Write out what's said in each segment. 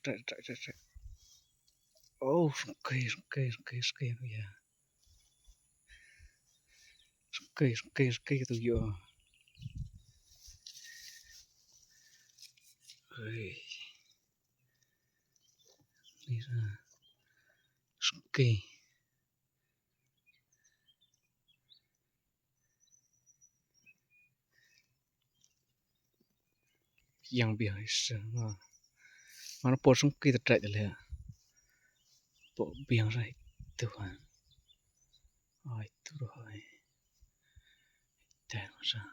Chạy. Oh, cây rồi. Cây tôi vô. Ơi. Đi ra. Cây. Yang biển sương mà nó bỏ xuống cây chạy được liền. Bỏ biển ra từ hoàn. Ôi từ rồi. Chạy ra.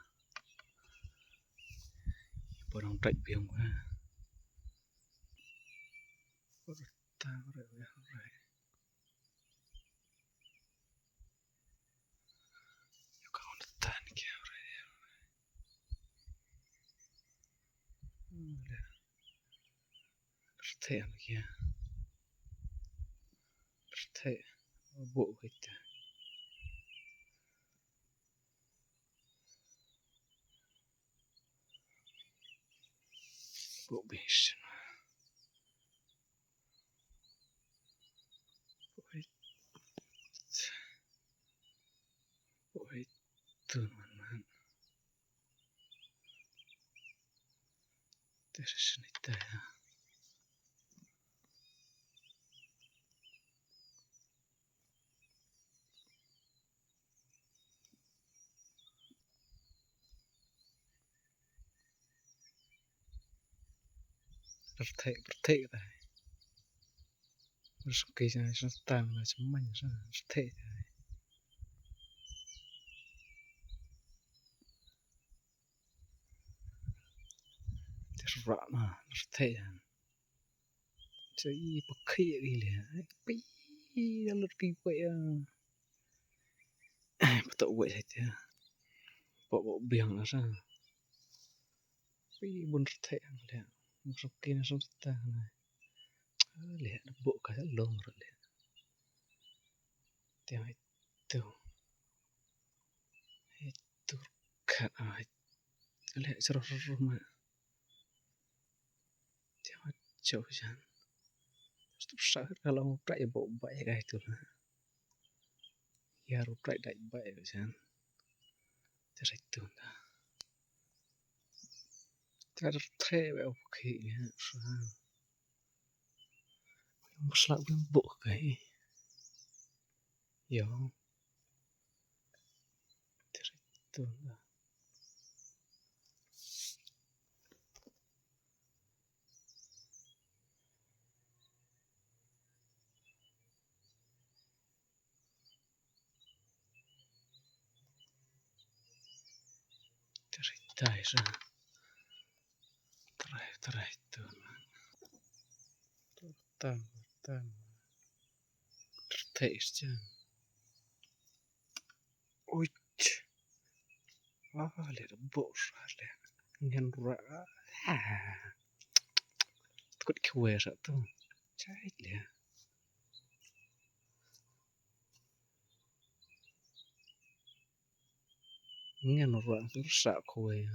Bỏ đồng chạy biển quá. Bỏ ta rồi. Tan kia rồi. Thế kia. Thế bộ cái ta. Bộ biển sương. Ôi từ man. Thế sẽ nít ta. Thế ta. Rồi cây này nó tan là chấm mạnh ra. Thế. Thế rõ mà. Thế. Chơi bậc khỉ đi liền. Pi. Nó lột kỳ vậy à. Bắt đầu vậy thế. Bộ biển nó ra. Pi buồn thế liền. Một số kia nó sống ta này. Liền bộ cái rất lông rồi liền. Tiếng hay từ. Hay từ khả ai. Liền rất mà. Tiếng hay châu chán. Sợ kalau chạy bộ vậy cái từ là. Ya rồi chạy đại vậy rồi chán. Thế rồi từ ta. Thế rất thế vậy ok nhá. Một slug bên bộ cái. Yo. Thế rồi từ ta. Thế rồi tay ra. Trai từ mà. Tam. Thế chứ. Ôi. Lihat bộ ra lihat. Ngen ra. Có đi khuê ra tu. Chạy lihat. Ngen ra. Nó sợ khuê.